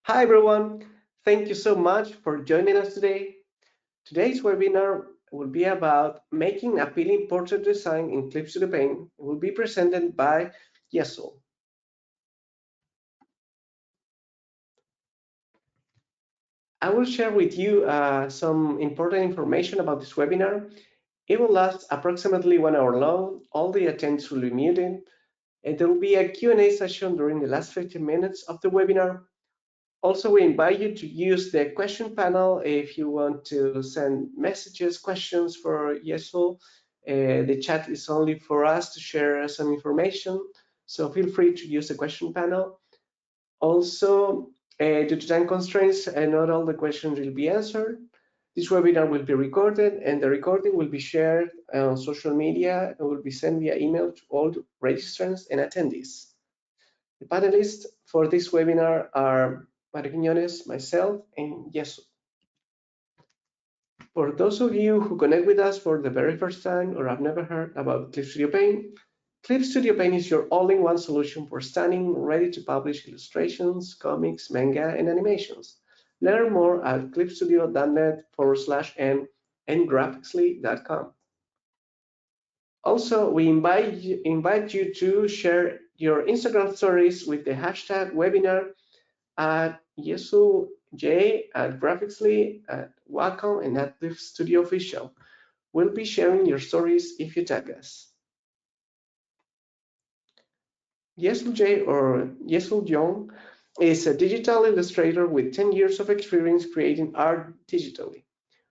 Hi everyone, thank you so much for joining us today. Today's webinar will be about making appealing portrait design in Clip Studio Paint. It will be presented by Yaesool. I will share with you some important information about this webinar. It will last approximately 1 hour long. All the attendees will be muted, and there will be a Q&A session during the last 15 minutes of the webinar. Also, we invite you to use the question panel if you want to send messages, questions for Yaesool. The chat is only for us to share some information, so feel free to use the question panel. Also, due to time constraints, not all the questions will be answered. This webinar will be recorded, and the recording will be shared on social media and will be sent via email to all registrants and attendees. The panelists for this webinar are Mario Quiñones, myself, and Yaesool. For those of you who connect with us for the very first time or have never heard about Clip Studio Paint, Clip Studio Paint is your all-in-one solution for stunning, ready-to-publish illustrations, comics, manga, and animations. Learn more at clipstudio.net/n and graphicsly.com. Also, we invite you to share your Instagram stories with the hashtag webinar at yaesoolj, at Graphicsly, at Wacom, and at the Studio Official. We'll be sharing your stories if you tag us. Yaesoolj, or Yaesool is a digital illustrator with 10 years of experience creating art digitally.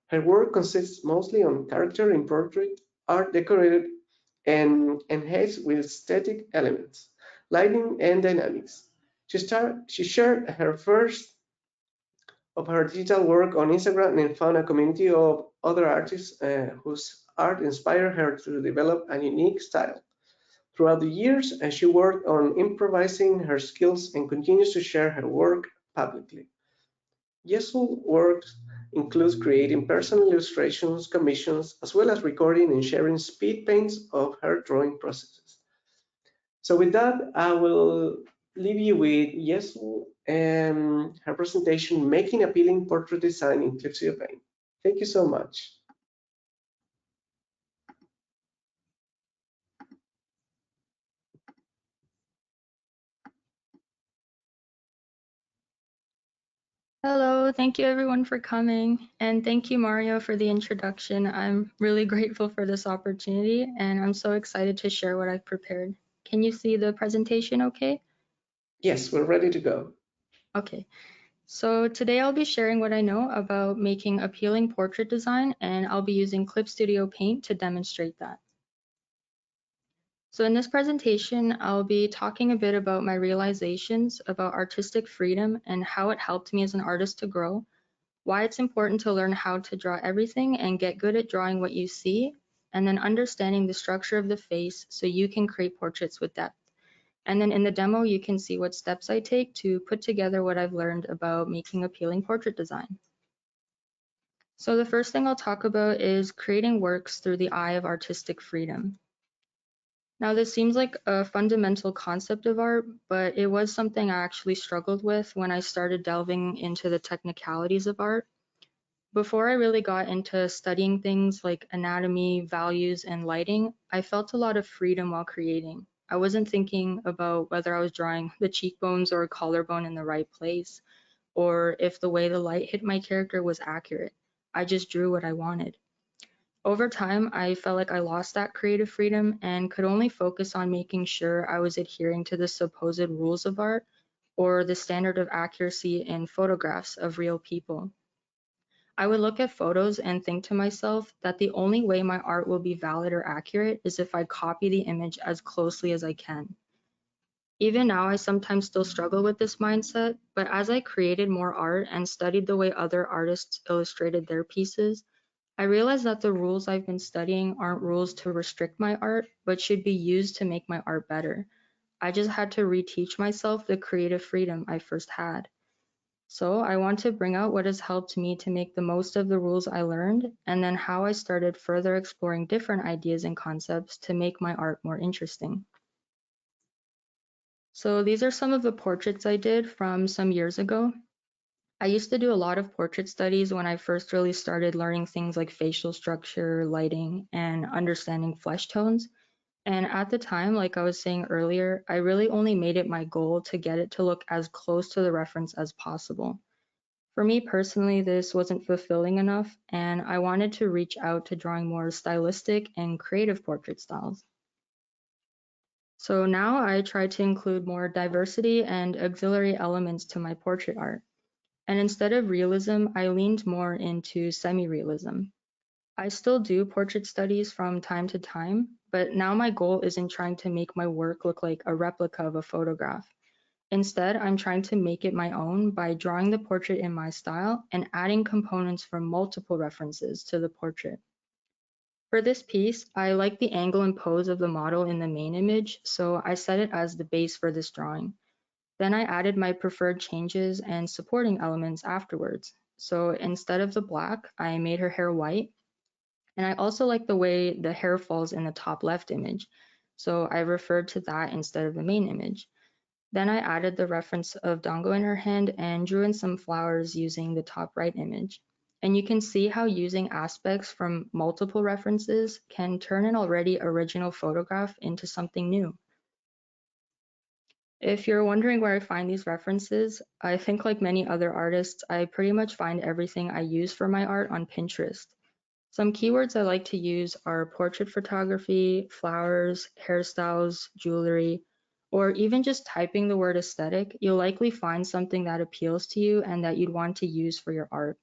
Her work consists mostly on character in portrait, art decorated, and enhanced with aesthetic elements, lighting, and dynamics. She shared her first of her digital work on Instagram and found a community of other artists whose art inspired her to develop a unique style. Throughout the years, she worked on improvising her skills and continues to share her work publicly. Yaesool works includes creating personal illustrations, commissions, as well as recording and sharing speed paints of her drawing processes. So with that, I will leave you with Yaesool and her presentation, Making Appealing Portrait Design in Clip Studio Paint. Thank you so much. Hello, thank you everyone for coming, and thank you Mario for the introduction. I'm really grateful for this opportunity, and I'm so excited to share what I've prepared. Can you see the presentation okay? Yes, we're ready to go. Okay, so today I'll be sharing what I know about making appealing portrait design, and I'll be using Clip Studio Paint to demonstrate that. So in this presentation, I'll be talking a bit about my realizations about artistic freedom and how it helped me as an artist to grow, why it's important to learn how to draw everything and get good at drawing what you see, and then understanding the structure of the face so you can create portraits with depth. And then in the demo, you can see what steps I take to put together what I've learned about making appealing portrait design. So the first thing I'll talk about is creating works through the eye of artistic freedom. Now, this seems like a fundamental concept of art, but it was something I actually struggled with when I started delving into the technicalities of art. Before I really got into studying things like anatomy, values, and lighting, I felt a lot of freedom while creating. I wasn't thinking about whether I was drawing the cheekbones or collarbone in the right place, or if the way the light hit my character was accurate. I just drew what I wanted. Over time, I felt like I lost that creative freedom and could only focus on making sure I was adhering to the supposed rules of art or the standard of accuracy in photographs of real people. I would look at photos and think to myself that the only way my art will be valid or accurate is if I copy the image as closely as I can. Even now, I sometimes still struggle with this mindset, but as I created more art and studied the way other artists illustrated their pieces, I realized that the rules I've been studying aren't rules to restrict my art, but should be used to make my art better. I just had to reteach myself the creative freedom I first had. So I want to bring out what has helped me to make the most of the rules I learned, and then how I started further exploring different ideas and concepts to make my art more interesting. So these are some of the portraits I did from some years ago. I used to do a lot of portrait studies when I first really started learning things like facial structure, lighting, and understanding flesh tones. And at the time, like I was saying earlier, I really only made it my goal to get it to look as close to the reference as possible. For me personally, this wasn't fulfilling enough, and I wanted to reach out to drawing more stylistic and creative portrait styles. So now I try to include more diversity and auxiliary elements to my portrait art. And instead of realism, I leaned more into semi-realism. I still do portrait studies from time to time, but now my goal isn't trying to make my work look like a replica of a photograph. Instead, I'm trying to make it my own by drawing the portrait in my style and adding components from multiple references to the portrait. For this piece, I like the angle and pose of the model in the main image, so I set it as the base for this drawing. Then I added my preferred changes and supporting elements afterwards. So instead of the black, I made her hair white, and I also like the way the hair falls in the top left image. So I referred to that instead of the main image. Then I added the reference of Dango in her hand and drew in some flowers using the top right image. And you can see how using aspects from multiple references can turn an already original photograph into something new. If you're wondering where I find these references, I think like many other artists, I pretty much find everything I use for my art on Pinterest. Some keywords I like to use are portrait photography, flowers, hairstyles, jewelry, or even just typing the word aesthetic, you'll likely find something that appeals to you and that you'd want to use for your art.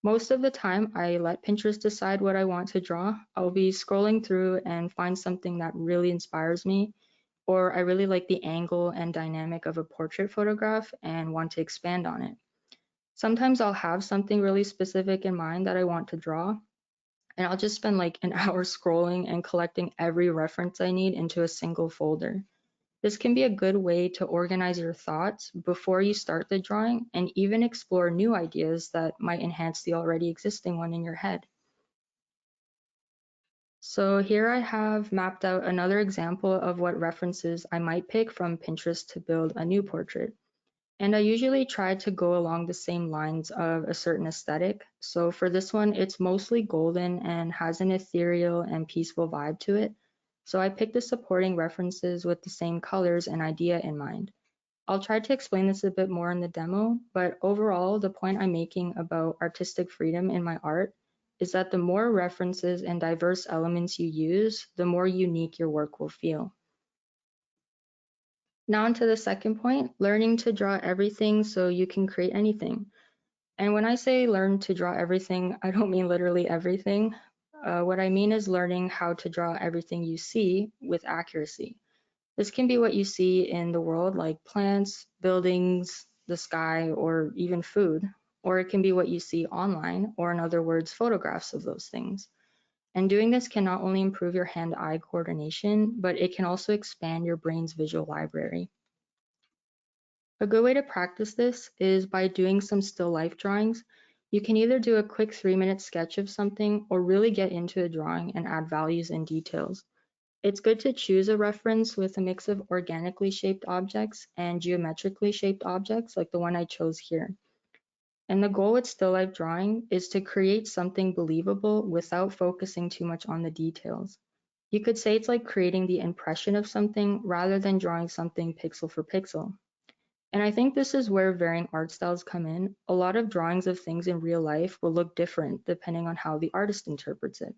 Most of the time, I let Pinterest decide what I want to draw. I'll be scrolling through and find something that really inspires me, or I really like the angle and dynamic of a portrait photograph and want to expand on it. Sometimes I'll have something really specific in mind that I want to draw, and I'll just spend like an hour scrolling and collecting every reference I need into a single folder. This can be a good way to organize your thoughts before you start the drawing and even explore new ideas that might enhance the already existing one in your head. So here I have mapped out another example of what references I might pick from Pinterest to build a new portrait. And I usually try to go along the same lines of a certain aesthetic. So for this one, it's mostly golden and has an ethereal and peaceful vibe to it. So I picked the supporting references with the same colors and idea in mind. I'll try to explain this a bit more in the demo, but overall, the point I'm making about artistic freedom in my art is that the more references and diverse elements you use, the more unique your work will feel. Now onto the second point, learning to draw everything so you can create anything. And when I say learn to draw everything, I don't mean literally everything. What I mean is learning how to draw everything you see with accuracy. This can be what you see in the world, like plants, buildings, the sky, or even food. Or it can be what you see online, or in other words, photographs of those things. And doing this can not only improve your hand-eye coordination, but it can also expand your brain's visual library. A good way to practice this is by doing some still life drawings. You can either do a quick 3-minute sketch of something or really get into a drawing and add values and details. It's good to choose a reference with a mix of organically shaped objects and geometrically shaped objects like the one I chose here. And the goal with still life drawing is to create something believable without focusing too much on the details. You could say it's like creating the impression of something rather than drawing something pixel for pixel. And I think this is where varying art styles come in. A lot of drawings of things in real life will look different depending on how the artist interprets it.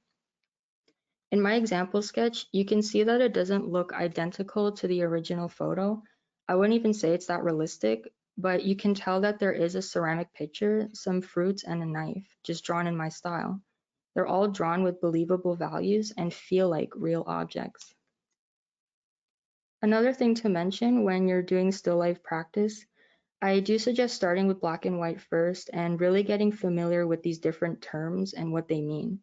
In my example sketch, you can see that it doesn't look identical to the original photo. I wouldn't even say it's that realistic, but you can tell that there is a ceramic pitcher, some fruits, and a knife, just drawn in my style. They're all drawn with believable values and feel like real objects. Another thing to mention when you're doing still life practice, I do suggest starting with black and white first and really getting familiar with these different terms and what they mean.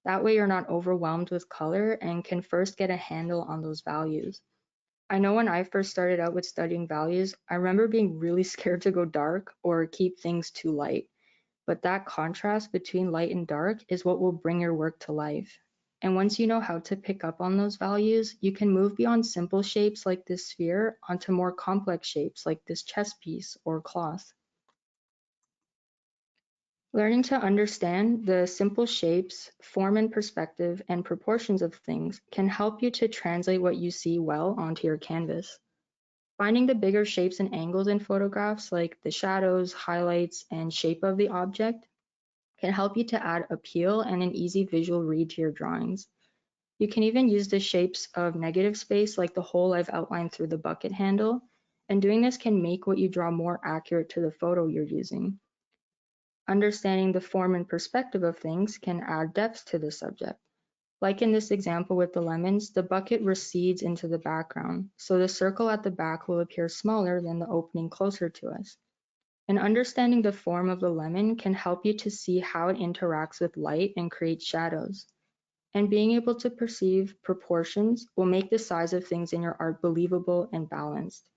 That way you're not overwhelmed with color and can first get a handle on those values. I know when I first started out with studying values, I remember being really scared to go dark or keep things too light. But that contrast between light and dark is what will bring your work to life. And once you know how to pick up on those values, you can move beyond simple shapes like this sphere onto more complex shapes like this chess piece or cloth. Learning to understand the simple shapes, form and perspective, and proportions of things can help you to translate what you see well onto your canvas. Finding the bigger shapes and angles in photographs, like the shadows, highlights, and shape of the object, can help you to add appeal and an easy visual read to your drawings. You can even use the shapes of negative space, like the hole I've outlined through the bucket handle, and doing this can make what you draw more accurate to the photo you're using. Understanding the form and perspective of things can add depth to the subject. Like in this example with the lemons, the bucket recedes into the background, so the circle at the back will appear smaller than the opening closer to us. And understanding the form of the lemon can help you to see how it interacts with light and creates shadows. And being able to perceive proportions will make the size of things in your art believable and balanced.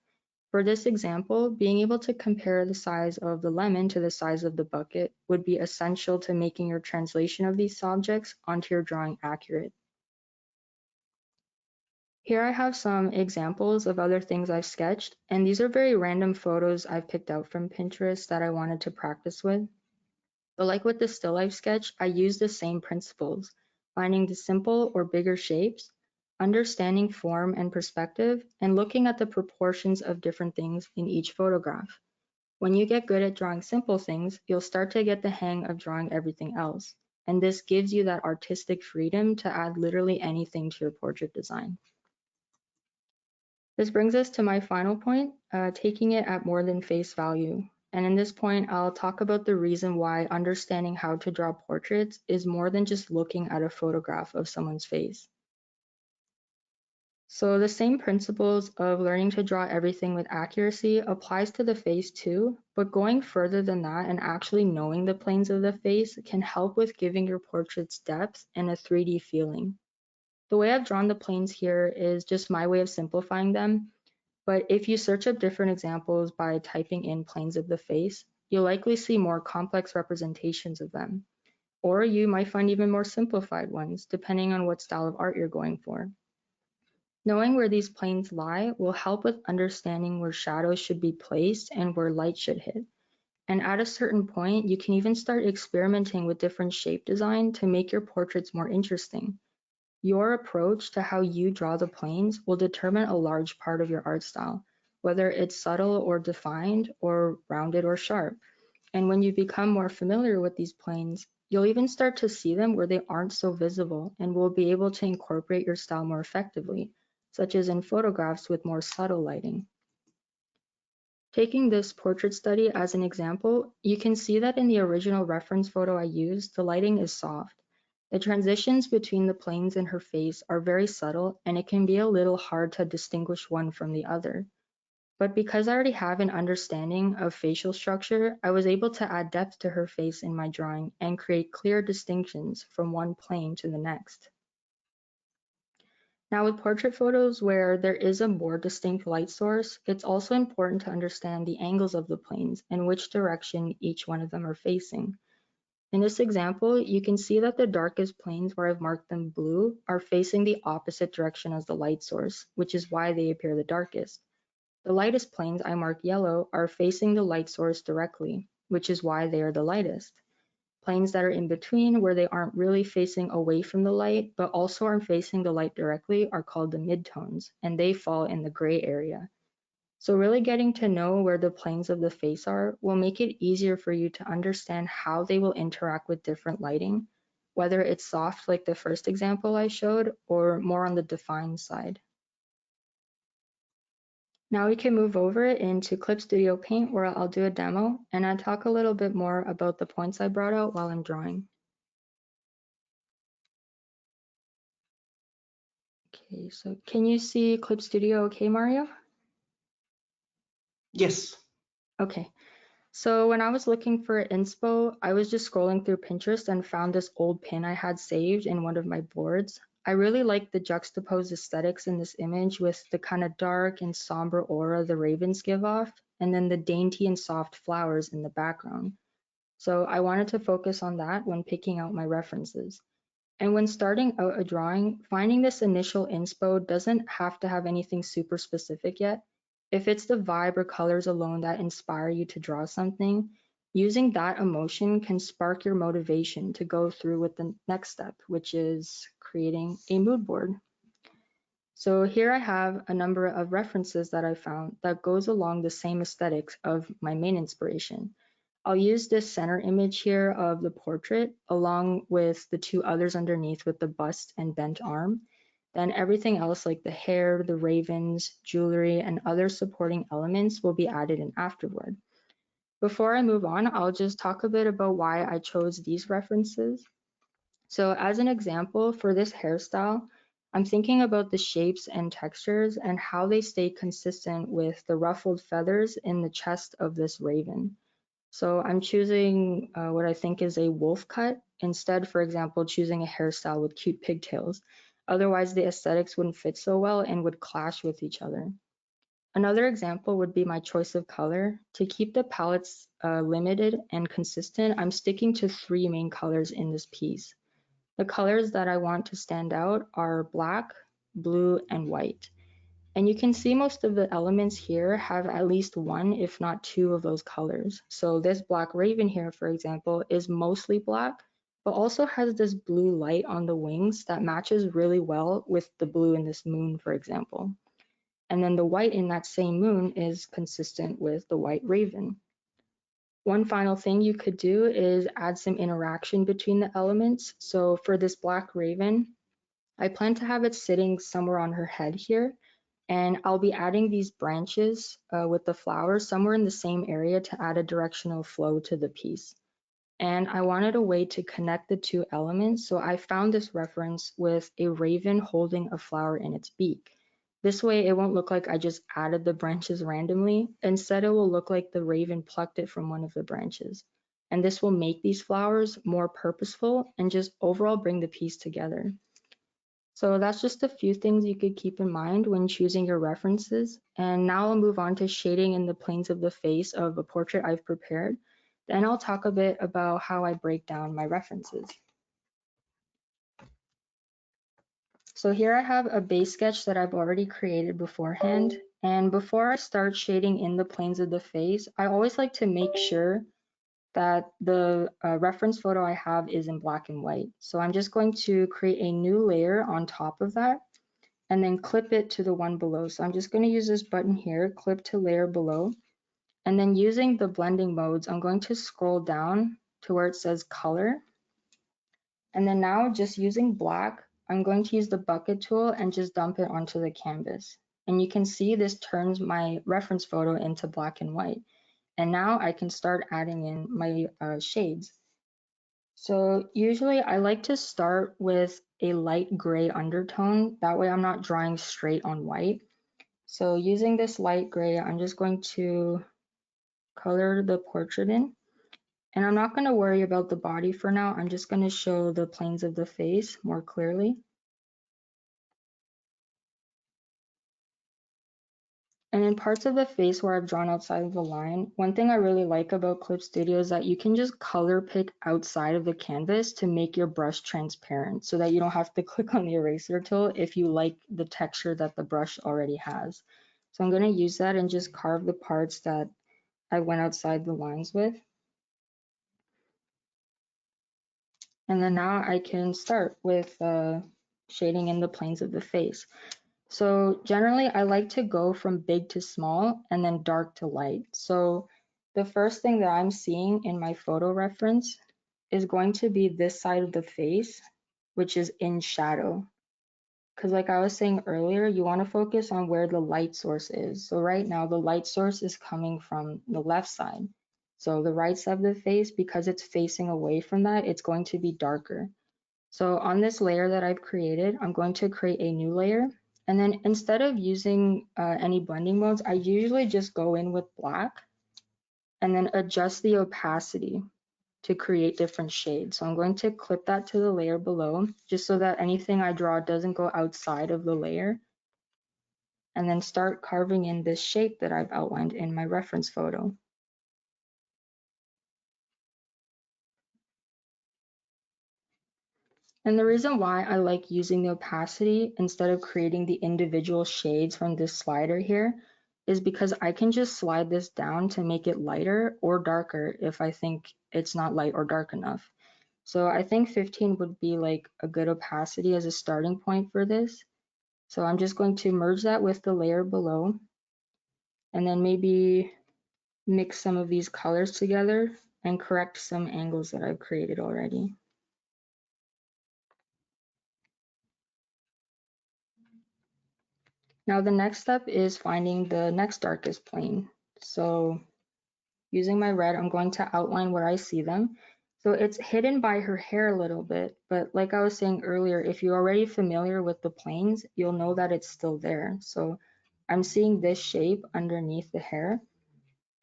For this example, being able to compare the size of the lemon to the size of the bucket would be essential to making your translation of these objects onto your drawing accurate. Here I have some examples of other things I've sketched, and these are very random photos I've picked out from Pinterest that I wanted to practice with. But like with the still life sketch, I use the same principles, finding the simple or bigger shapes, understanding form and perspective, and looking at the proportions of different things in each photograph. When you get good at drawing simple things, you'll start to get the hang of drawing everything else. And this gives you that artistic freedom to add literally anything to your portrait design. This brings us to my final point, taking it at more than face value. And in this point, I'll talk about the reason why understanding how to draw portraits is more than just looking at a photograph of someone's face. So the same principles of learning to draw everything with accuracy applies to the face too, but going further than that and actually knowing the planes of the face can help with giving your portraits depth and a 3D feeling. The way I've drawn the planes here is just my way of simplifying them, but if you search up different examples by typing in planes of the face, you'll likely see more complex representations of them. Or you might find even more simplified ones, depending on what style of art you're going for. Knowing where these planes lie will help with understanding where shadows should be placed and where light should hit. And at a certain point, you can even start experimenting with different shape design to make your portraits more interesting. Your approach to how you draw the planes will determine a large part of your art style, whether it's subtle or defined, or rounded or sharp. And when you become more familiar with these planes, you'll even start to see them where they aren't so visible and will be able to incorporate your style more effectively, such as in photographs with more subtle lighting. Taking this portrait study as an example, you can see that in the original reference photo I used, the lighting is soft. The transitions between the planes in her face are very subtle, and it can be a little hard to distinguish one from the other. But because I already have an understanding of facial structure, I was able to add depth to her face in my drawing and create clear distinctions from one plane to the next. Now with portrait photos where there is a more distinct light source, it's also important to understand the angles of the planes and which direction each one of them are facing. In this example, you can see that the darkest planes where I've marked them blue are facing the opposite direction as the light source, which is why they appear the darkest. The lightest planes I mark yellow are facing the light source directly, which is why they are the lightest. Planes that are in between, where they aren't really facing away from the light, but also aren't facing the light directly, are called the midtones, and they fall in the gray area. So really getting to know where the planes of the face are will make it easier for you to understand how they will interact with different lighting, whether it's soft like the first example I showed, or more on the defined side. Now we can move over into Clip Studio Paint where I'll do a demo and I'll talk a little bit more about the points I brought out while I'm drawing. Okay, so can you see Clip Studio okay, Mario? Yes. Okay, so when I was looking for inspo, I was just scrolling through Pinterest and found this old pin I had saved in one of my boards. I really like the juxtaposed aesthetics in this image with the kind of dark and somber aura the ravens give off, and then the dainty and soft flowers in the background. So I wanted to focus on that when picking out my references. And when starting out a drawing, finding this initial inspo doesn't have to have anything super specific yet. If it's the vibe or colors alone that inspire you to draw something, using that emotion can spark your motivation to go through with the next step, which is creating a mood board. So here I have a number of references that I found that goes along the same aesthetics of my main inspiration. I'll use this center image here of the portrait along with the two others underneath with the bust and bent arm. Then everything else like the hair, the ravens, jewelry, and other supporting elements will be added in afterward. Before I move on, I'll just talk a bit about why I chose these references. So as an example, for this hairstyle, I'm thinking about the shapes and textures and how they stay consistent with the ruffled feathers in the chest of this raven. So I'm choosing what I think is a wolf cut instead, for example, choosing a hairstyle with cute pigtails. Otherwise, the aesthetics wouldn't fit so well and would clash with each other. Another example would be my choice of color. To keep the palettes limited and consistent, I'm sticking to three main colors in this piece. The colors that I want to stand out are black, blue, and white. And you can see most of the elements here have at least one, if not two of those colors. So this black raven here, for example, is mostly black, but also has this blue light on the wings that matches really well with the blue in this moon, for example. And then the white in that same moon is consistent with the white raven. One final thing you could do is add some interaction between the elements. So for this black raven, I plan to have it sitting somewhere on her head here, and I'll be adding these branches with the flowers somewhere in the same area to add a directional flow to the piece. And I wanted a way to connect the two elements, so I found this reference with a raven holding a flower in its beak. This way it won't look like I just added the branches randomly. Instead, it will look like the raven plucked it from one of the branches. And this will make these flowers more purposeful and just overall bring the piece together. So that's just a few things you could keep in mind when choosing your references. And now I'll move on to shading in the planes of the face of a portrait I've prepared. Then I'll talk a bit about how I break down my references. So here I have a base sketch that I've already created beforehand. And before I start shading in the planes of the face, I always like to make sure that the reference photo I have is in black and white. So I'm just going to create a new layer on top of that and then clip it to the one below. So I'm just going to use this button here, clip to layer below. And then using the blending modes, I'm going to scroll down to where it says color. And then now just using black, I'm going to use the bucket tool and just dump it onto the canvas. And you can see this turns my reference photo into black and white. And now I can start adding in my shades. So usually I like to start with a light gray undertone. That way I'm not drawing straight on white. So using this light gray, I'm just going to color the portrait in. And I'm not going to worry about the body for now. I'm just going to show the planes of the face more clearly. And in parts of the face where I've drawn outside of the line, one thing I really like about Clip Studio is that you can just color pick outside of the canvas to make your brush transparent so that you don't have to click on the eraser tool if you like the texture that the brush already has. So I'm going to use that and just carve the parts that I went outside the lines with. And then now I can start with shading in the planes of the face. So generally I like to go from big to small and then dark to light. So the first thing that I'm seeing in my photo reference is going to be this side of the face, which is in shadow. Because like I was saying earlier, you want to focus on where the light source is. So right now the light source is coming from the left side. So the right side of the face, because it's facing away from that, it's going to be darker. So on this layer that I've created, I'm going to create a new layer. And then instead of using any blending modes, I usually just go in with black and then adjust the opacity to create different shades. So I'm going to clip that to the layer below, just so that anything I draw doesn't go outside of the layer. And then start carving in this shape that I've outlined in my reference photo. And the reason why I like using the opacity instead of creating the individual shades from this slider here is because I can just slide this down to make it lighter or darker if I think it's not light or dark enough. So I think 15 would be like a good opacity as a starting point for this. So I'm just going to merge that with the layer below and then maybe mix some of these colors together and correct some angles that I've created already. Now the next step is finding the next darkest plane. So using my red, I'm going to outline where I see them. So it's hidden by her hair a little bit, but like I was saying earlier, if you're already familiar with the planes, you'll know that it's still there. So I'm seeing this shape underneath the hair,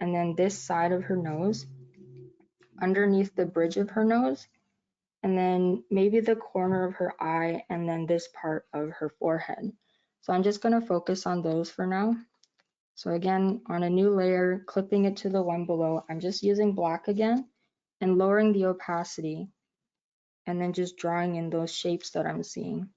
and then this side of her nose, underneath the bridge of her nose, and then maybe the corner of her eye, and then this part of her forehead. So I'm just going to focus on those for now. So again, on a new layer, clipping it to the one below, I'm just using black again and lowering the opacity, and then just drawing in those shapes that I'm seeing.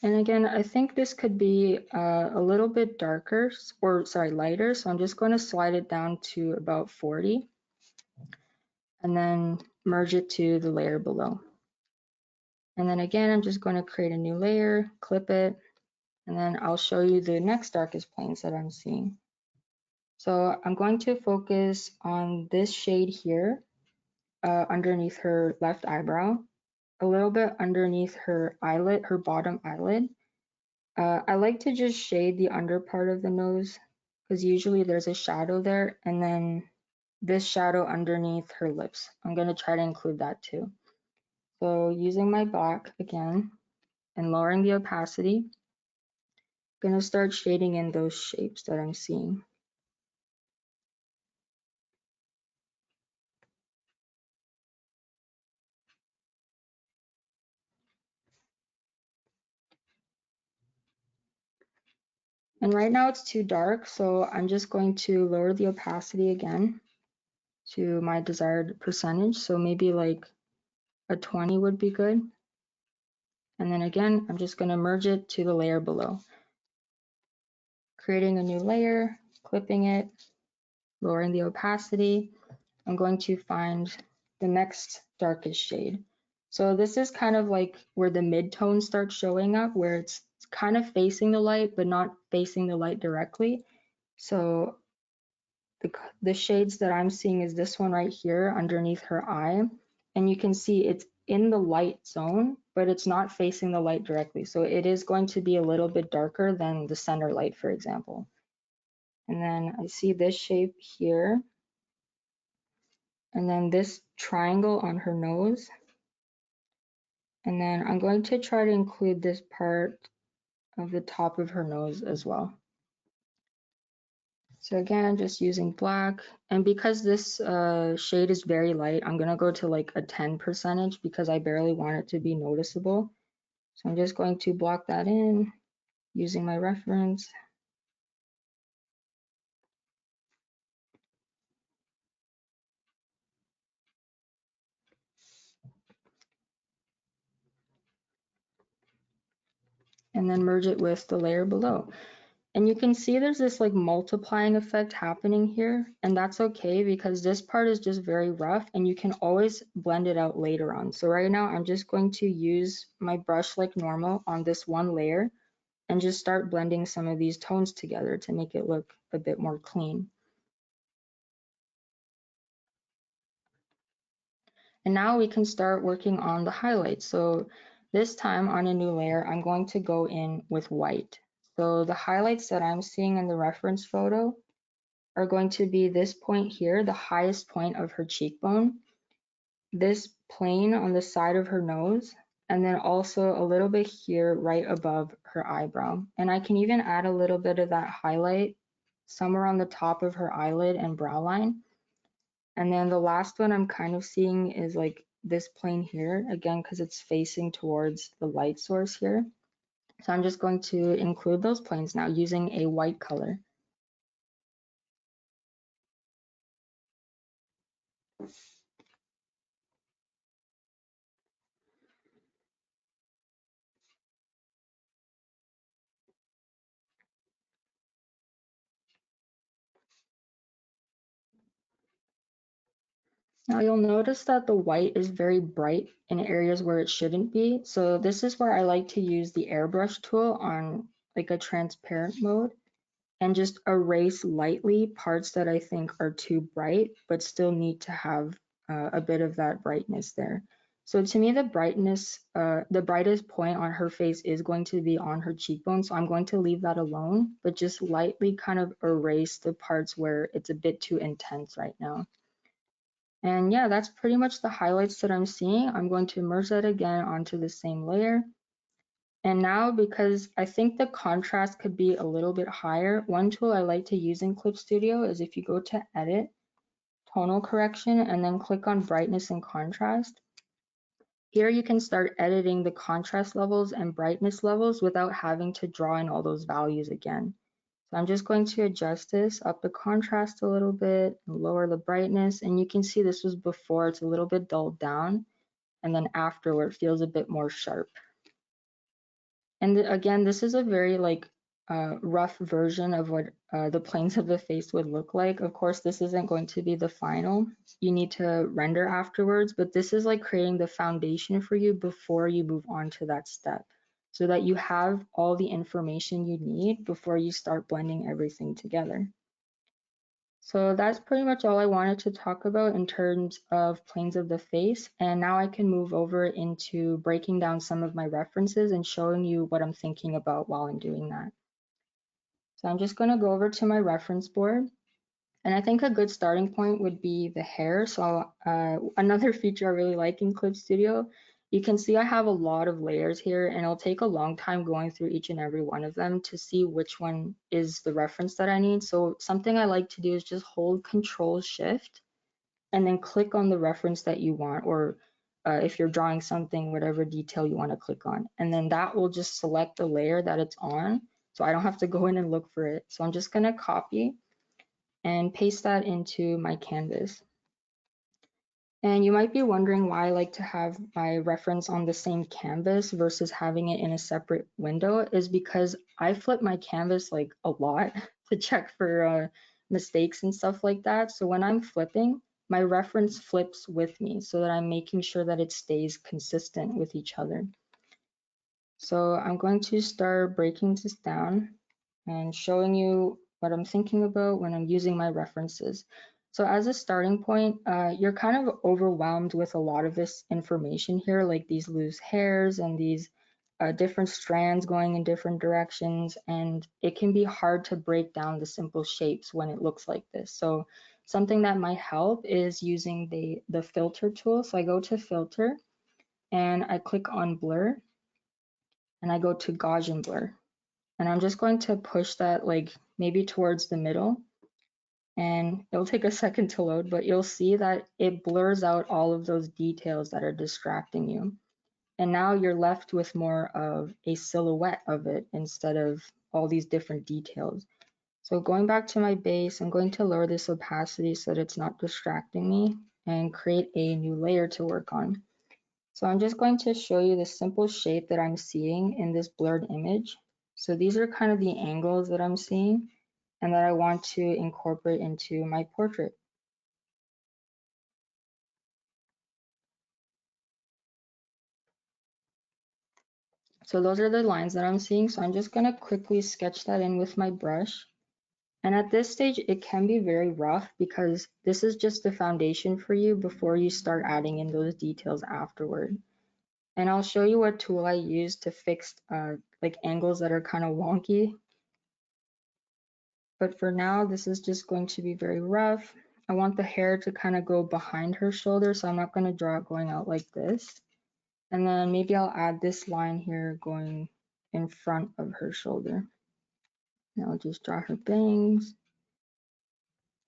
And again, I think this could be a little bit darker, or sorry, lighter. So I'm just going to slide it down to about 40 and then merge it to the layer below. And then again, I'm just going to create a new layer, clip it, and then I'll show you the next darkest planes that I'm seeing. So I'm going to focus on this shade here underneath her left eyebrow, a little bit underneath her eyelid, her bottom eyelid. I like to just shade the under part of the nose because usually there's a shadow there, and then this shadow underneath her lips. I'm going to try to include that too. So using my black again and lowering the opacity, I'm going to start shading in those shapes that I'm seeing. And right now it's too dark, so I'm just going to lower the opacity again to my desired percentage. So maybe like a 20 would be good. And then again, I'm just going to merge it to the layer below. Creating a new layer, clipping it, lowering the opacity. I'm going to find the next darkest shade. So this is kind of like where the mid-tone starts showing up, where it's kind of facing the light, but not facing the light directly. So the shades that I'm seeing is this one right here underneath her eye. And you can see it's in the light zone, but it's not facing the light directly. So it is going to be a little bit darker than the center light, for example. And then I see this shape here. And then this triangle on her nose. And then I'm going to try to include this part of the top of her nose as well. So again, just using black. And because this shade is very light, I'm going to go to like a 10% because I barely want it to be noticeable. So I'm just going to block that in using my reference. And then merge it with the layer below. And you can see there's this like multiplying effect happening here, and that's okay because this part is just very rough and you can always blend it out later on. So right now I'm just going to use my brush like normal on this one layer and just start blending some of these tones together to make it look a bit more clean. And now we can start working on the highlights. So this time on a new layer, I'm going to go in with white. So the highlights that I'm seeing in the reference photo are going to be this point here, the highest point of her cheekbone, this plane on the side of her nose, and then also a little bit here right above her eyebrow. And I can even add a little bit of that highlight somewhere on the top of her eyelid and brow line. And then the last one I'm kind of seeing is like this plane here, again, because it's facing towards the light source here. So I'm just going to include those planes now using a white color. Now you'll notice that the white is very bright in areas where it shouldn't be. So this is where I like to use the airbrush tool on like a transparent mode and just erase lightly parts that I think are too bright, but still need to have a bit of that brightness there. So to me, the brightest point on her face is going to be on her cheekbone. So I'm going to leave that alone, but just lightly kind of erase the parts where it's a bit too intense right now. And yeah, that's pretty much the highlights that I'm seeing. I'm going to merge that again onto the same layer. And now, because I think the contrast could be a little bit higher, one tool I like to use in Clip Studio is if you go to Edit, Tonal Correction, and then click on Brightness and Contrast. Here you can start editing the contrast levels and brightness levels without having to draw in all those values again. So I'm just going to adjust this, up the contrast a little bit, and lower the brightness, and you can see this was before, it's a little bit dulled down, and then afterward it feels a bit more sharp. And again, this is a very rough version of what the planes of the face would look like. Of course, this isn't going to be the final. You need to render afterwards, but this is like creating the foundation for you before you move on to that step so that you have all the information you need before you start blending everything together. So that's pretty much all I wanted to talk about in terms of planes of the face. And now I can move over into breaking down some of my references and showing you what I'm thinking about while I'm doing that. So I'm just going to go over to my reference board. And I think a good starting point would be the hair. So another feature I really like in Clip Studio, you can see I have a lot of layers here and it'll take a long time going through each and every one of them to see which one is the reference that I need. So something I like to do is just hold Control Shift and then click on the reference that you want, or if you're drawing something, whatever detail you want to click on. And then that will just select the layer that it's on. So I don't have to go in and look for it. So I'm just going to copy and paste that into my canvas. And you might be wondering why I like to have my reference on the same canvas versus having it in a separate window is because I flip my canvas like a lot to check for mistakes and stuff like that. So when I'm flipping, my reference flips with me so that I'm making sure that it stays consistent with each other. So I'm going to start breaking this down and showing you what I'm thinking about when I'm using my references. So as a starting point, you're kind of overwhelmed with a lot of this information here, like these loose hairs and these different strands going in different directions, and it can be hard to break down the simple shapes when it looks like this. So something that might help is using the filter tool. So I go to filter and I click on blur and I go to Gaussian blur. And I'm just going to push that like maybe towards the middle. And it'll take a second to load, but you'll see that it blurs out all of those details that are distracting you. And now you're left with more of a silhouette of it instead of all these different details. So going back to my base, I'm going to lower this opacity so that it's not distracting me and create a new layer to work on. So I'm just going to show you the simple shape that I'm seeing in this blurred image. So these are kind of the angles that I'm seeing and that I want to incorporate into my portrait. So those are the lines that I'm seeing. So I'm just going to quickly sketch that in with my brush. And at this stage, it can be very rough because this is just the foundation for you before you start adding in those details afterward. And I'll show you what tool I use to fix like angles that are kind of wonky. But for now, this is just going to be very rough. I want the hair to kind of go behind her shoulder, so I'm not going to draw it going out like this. And then maybe I'll add this line here going in front of her shoulder. And I'll just draw her bangs.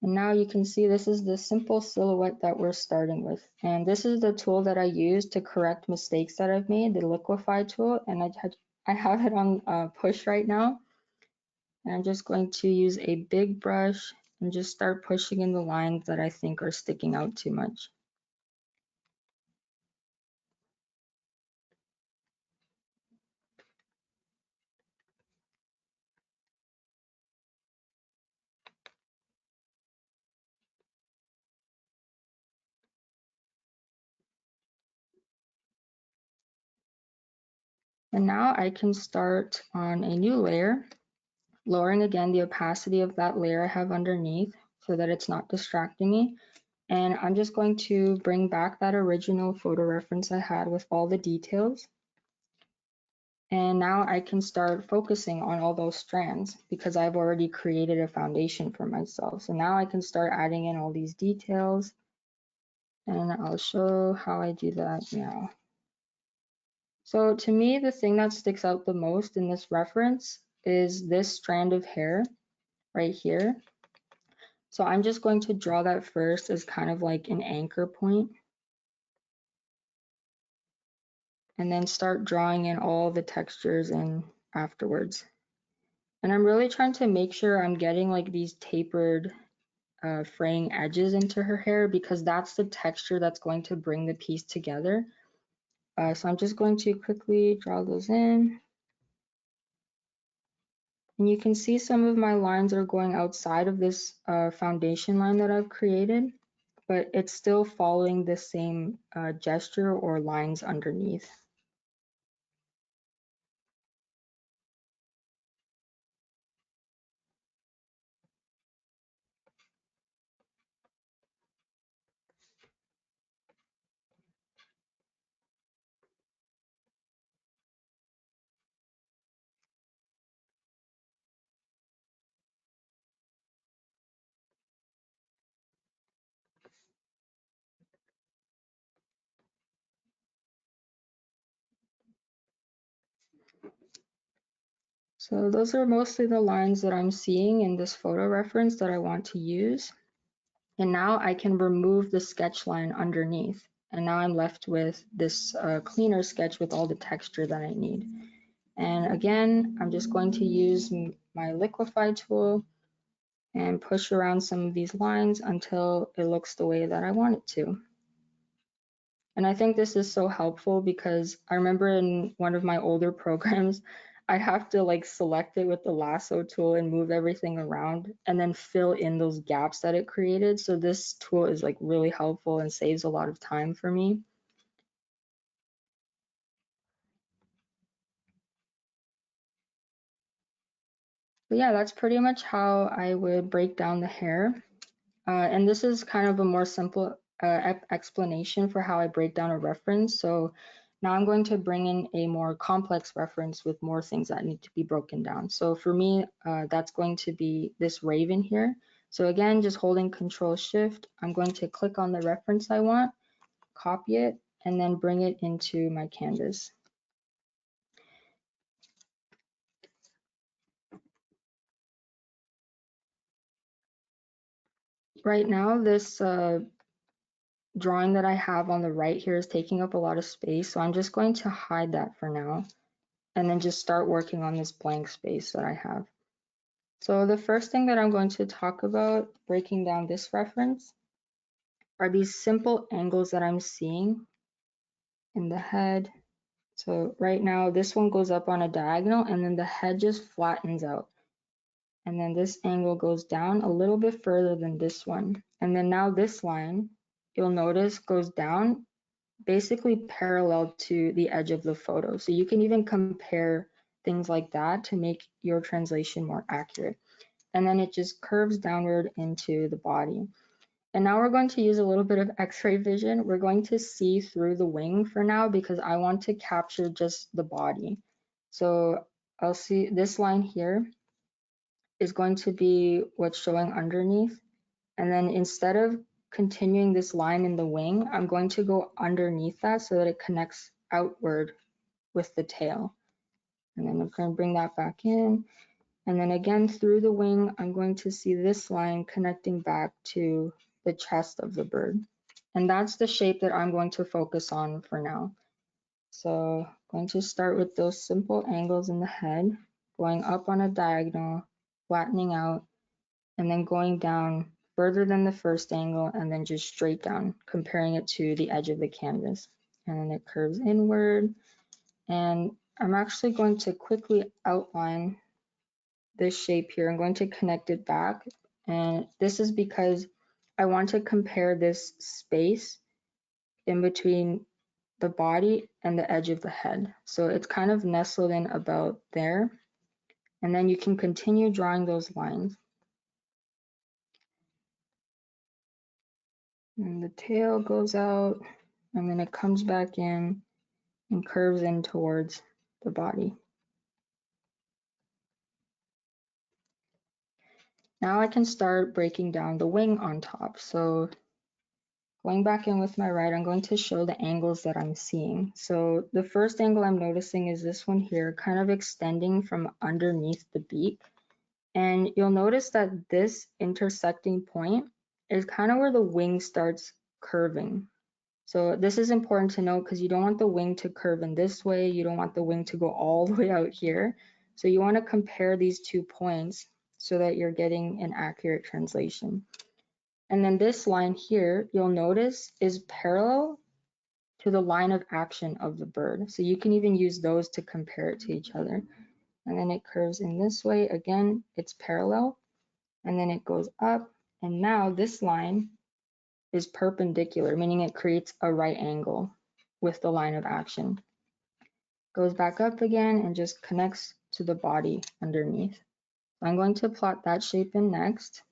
And now you can see this is the simple silhouette that we're starting with. And this is the tool that I use to correct mistakes that I've made, the liquify tool. And I have it on push right now. And I'm just going to use a big brush and just start pushing in the lines that I think are sticking out too much. And now I can start on a new layer, lowering again the opacity of that layer I have underneath so that it's not distracting me. And I'm just going to bring back that original photo reference I had with all the details. And now I can start focusing on all those strands because I've already created a foundation for myself. So now I can start adding in all these details, and I'll show how I do that now. So to me, the thing that sticks out the most in this reference is this strand of hair right here. So I'm just going to draw that first as kind of like an anchor point, and then start drawing in all the textures in afterwards. And I'm really trying to make sure I'm getting like these tapered fraying edges into her hair because that's the texture that's going to bring the piece together. So I'm just going to quickly draw those in. And you can see some of my lines are going outside of this foundation line that I've created, but it's still following the same gesture or lines underneath. So those are mostly the lines that I'm seeing in this photo reference that I want to use. And now I can remove the sketch line underneath. And now I'm left with this cleaner sketch with all the texture that I need. And again, I'm just going to use my liquify tool and push around some of these lines until it looks the way that I want it to. And I think this is so helpful because I remember in one of my older programs, I have to like select it with the lasso tool and move everything around and then fill in those gaps that it created. So this tool is like really helpful and saves a lot of time for me. But yeah, that's pretty much how I would break down the hair. And this is kind of a more simple explanation for how I break down a reference. So now I'm going to bring in a more complex reference with more things that need to be broken down. So for me, that's going to be this raven here. So again, just holding Control Shift, I'm going to click on the reference I want, copy it, and then bring it into my canvas. Right now, this drawing that I have on the right here is taking up a lot of space, so I'm just going to hide that for now and then just start working on this blank space that I have. So the first thing that I'm going to talk about breaking down this reference are these simple angles that I'm seeing in the head. So right now this one goes up on a diagonal and then the head just flattens out. And then this angle goes down a little bit further than this one. And then now this line, you'll notice, goes down basically parallel to the edge of the photo. So you can even compare things like that to make your translation more accurate. And then it just curves downward into the body. And now we're going to use a little bit of x-ray vision. We're going to see through the wing for now because I want to capture just the body. So I'll see this line here is going to be what's showing underneath. And then instead of continuing this line in the wing, I'm going to go underneath that so that it connects outward with the tail. And then I'm going to bring that back in. And then again through the wing, I'm going to see this line connecting back to the chest of the bird. And that's the shape that I'm going to focus on for now. So I'm going to start with those simple angles in the head, going up on a diagonal, flattening out, and then going down further than the first angle and then just straight down, comparing it to the edge of the canvas. And then it curves inward. And I'm actually going to quickly outline this shape here. I'm going to connect it back. And this is because I want to compare this space in between the body, and the edge of the head. So it's kind of nestled in about there. And then you can continue drawing those lines. And the tail goes out, and then it comes back in and curves in towards the body. Now I can start breaking down the wing on top. So going back in with my right, I'm going to show the angles that I'm seeing. So the first angle I'm noticing is this one here, kind of extending from underneath the beak. And you'll notice that this intersecting point is kind of where the wing starts curving. So this is important to note because you don't want the wing to curve in this way. You don't want the wing to go all the way out here. So you want to compare these 2 points so that you're getting an accurate translation. And then this line here, you'll notice, is parallel to the line of action of the bird. So you can even use those to compare it to each other. And then it curves in this way. Again, it's parallel. And then it goes up. And now this line is perpendicular, meaning it creates a right angle with the line of action. Goes back up again and just connects to the body underneath. So I'm going to plot that shape in next.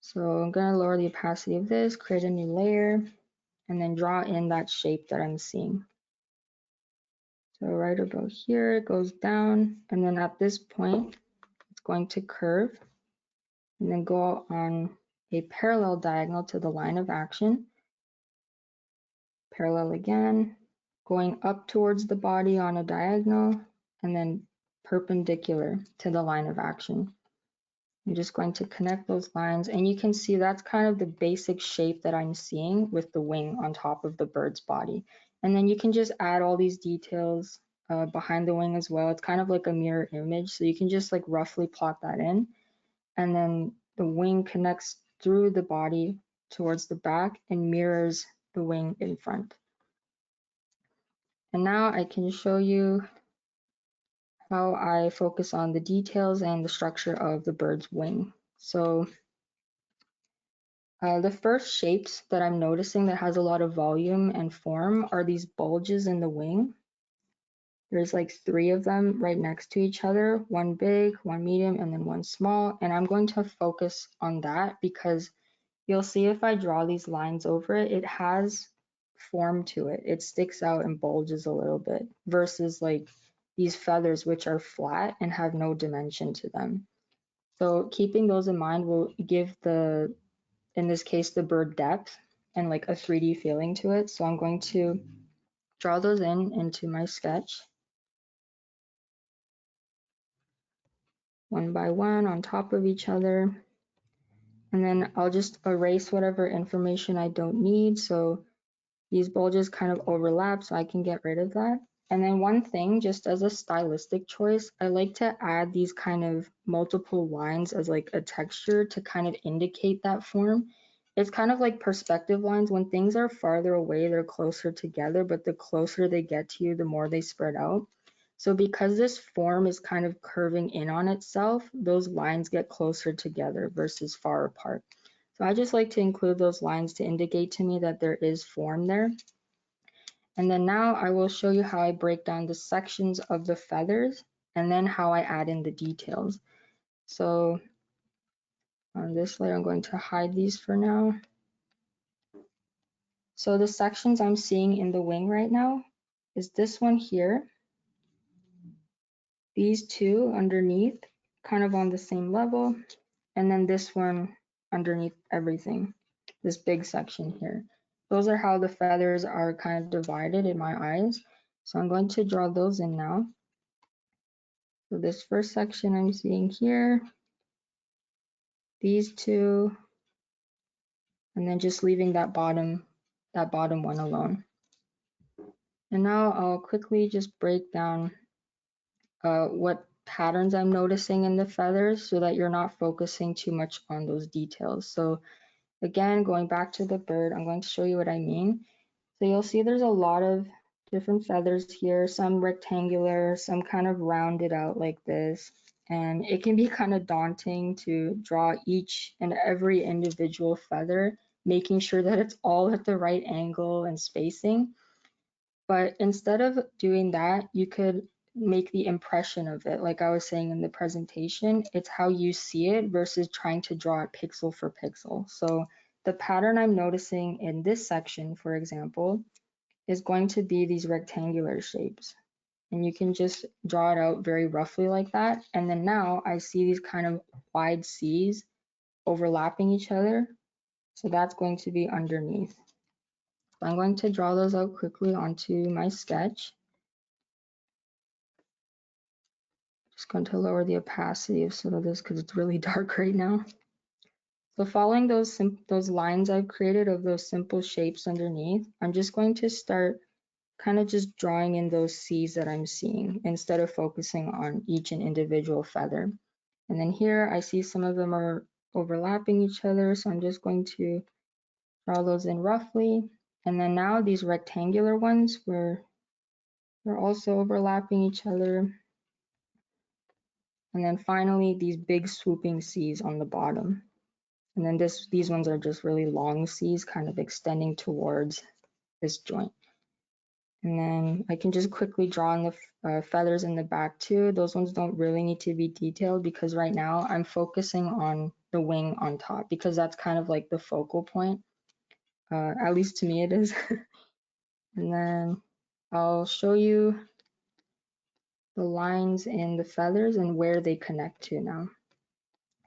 So I'm going to lower the opacity of this, create a new layer, and then draw in that shape that I'm seeing. So right about here, it goes down, and then at this point, it's going to curve, and then go on a parallel diagonal to the line of action. Parallel again, going up towards the body on a diagonal, and then perpendicular to the line of action. I'm just going to connect those lines, and you can see that's kind of the basic shape that I'm seeing with the wing on top of the bird's body. And then you can just add all these details behind the wing as well. It's kind of like a mirror image, so you can just like roughly plot that in. And then the wing connects through the body towards the back and mirrors the wing in front. And now I can show you how I focus on the details and the structure of the bird's wing. So the first shapes that I'm noticing that has a lot of volume and form are these bulges in the wing. There's like 3 of them right next to each other, one big, one medium, and then one small. And I'm going to focus on that because you'll see if I draw these lines over it, it has form to it. It sticks out and bulges a little bit versus like these feathers, which are flat and have no dimension to them. So keeping those in mind will give the, in this case, the bird depth and like a 3D feeling to it. So I'm going to draw those into my sketch one by one on top of each other. And then I'll just erase whatever information I don't need. So these bulges kind of overlap, so I can get rid of that. And then one thing, just as a stylistic choice, I like to add these kind of multiple lines as like a texture to kind of indicate that form. It's kind of like perspective lines. When things are farther away, they're closer together, but the closer they get to you, the more they spread out. So because this form is kind of curving in on itself, those lines get closer together versus far apart. So I just like to include those lines to indicate to me that there is form there. And then now I will show you how I break down the sections of the feathers and then how I add in the details. So on this layer, I'm going to hide these for now. So the sections I'm seeing in the wing right now is this one here, these 2 underneath, kind of on the same level, and then this one underneath everything, this big section here. Those are how the feathers are kind of divided in my eyes. So I'm going to draw those in now. So this first section I'm seeing here, these 2, and then just leaving that bottom one alone. And now I'll quickly just break down what patterns I'm noticing in the feathers so that you're not focusing too much on those details. So again, going back to the bird, I'm going to show you what I mean. So you'll see there's a lot of different feathers here, some rectangular, some kind of rounded out like this. And it can be kind of daunting to draw each and every individual feather making sure that it's all at the right angle and spacing. But instead of doing that, you could make the impression of it. Like I was saying in the presentation, it's how you see it versus trying to draw it pixel for pixel. So the pattern I'm noticing in this section, for example, is going to be these rectangular shapes. And you can just draw it out very roughly like that. And then now I see these kind of wide C's overlapping each other. So that's going to be underneath. So I'm going to draw those out quickly onto my sketch. Just going to lower the opacity of some of this because it's really dark right now. So following those lines I've created of those simple shapes underneath, I'm just going to start kind of just drawing in those C's that I'm seeing instead of focusing on each and individual feather. And then here I see some of them are overlapping each other, so I'm just going to draw those in roughly. And then now these rectangular ones where they're also overlapping each other. And then finally these big swooping C's on the bottom. And then these ones are just really long C's kind of extending towards this joint. And then I can just quickly draw in the feathers in the back too. Those ones don't really need to be detailed because right now I'm focusing on the wing on top because that's kind of like the focal point. At least to me it is. And then I'll show you the lines in the feathers and where they connect to now.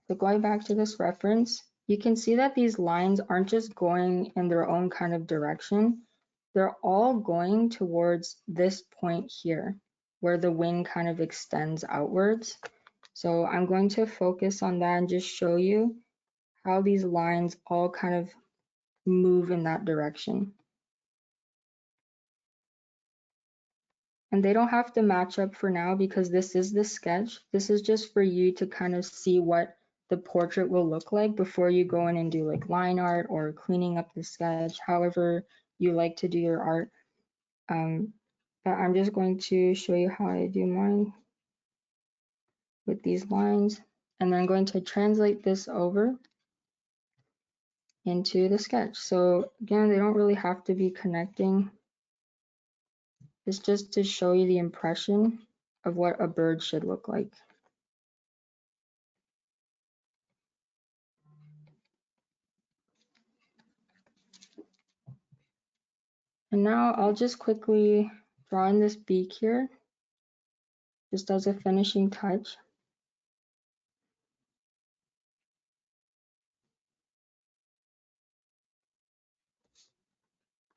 So going back to this reference, you can see that these lines aren't just going in their own kind of direction. They're all going towards this point here, where the wing kind of extends outwards. So I'm going to focus on that and just show you how these lines all kind of move in that direction. And they don't have to match up for now because this is the sketch. This is just for you to kind of see what the portrait will look like before you go in and do like line art or cleaning up the sketch, however you like to do your art. But I'm just going to show you how I do mine with these lines. And then I'm going to translate this over into the sketch. So again, they don't really have to be connecting. It's just to show you the impression of what a bird should look like. And now I'll just quickly draw in this beak here, just as a finishing touch.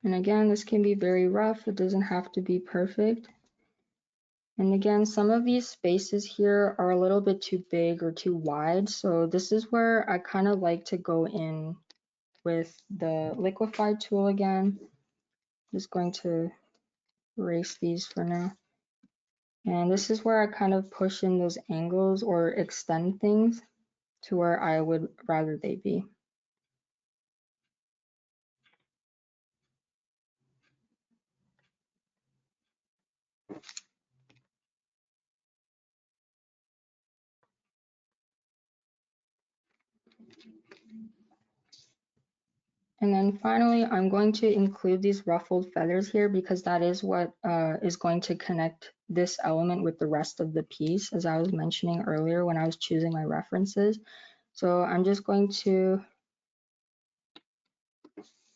And again, this can be very rough. It doesn't have to be perfect. And again, some of these spaces here are a little bit too big or too wide. So this is where I kind of like to go in with the liquify tool again. I'm just going to erase these for now. And this is where I kind of push in those angles or extend things to where I would rather they be. And then finally, I'm going to include these ruffled feathers here because that is what is going to connect this element with the rest of the piece, as I was mentioning earlier when I was choosing my references. So I'm just going to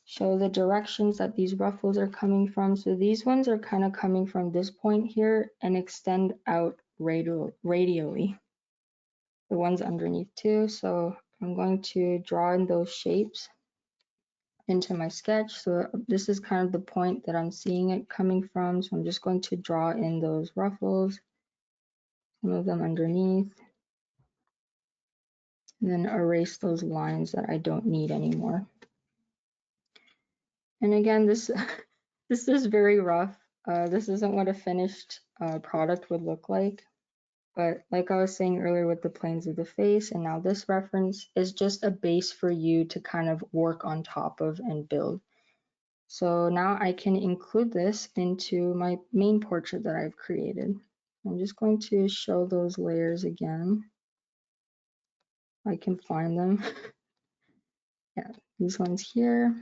show the directions that these ruffles are coming from. So these ones are kind of coming from this point here and extend out radially. The ones underneath too. So I'm going to draw in those shapes into my sketch. So this is kind of the point that I'm seeing it coming from. So I'm just going to draw in those ruffles, some of them underneath, and then erase those lines that I don't need anymore. And again, this this is very rough. This isn't what a finished product would look like. But like I was saying earlier with the planes of the face, and now this reference is just a base for you to kind of work on top of and build. So now I can include this into my main portrait that I've created. I'm just going to show those layers again. I can find them. Yeah, these ones here.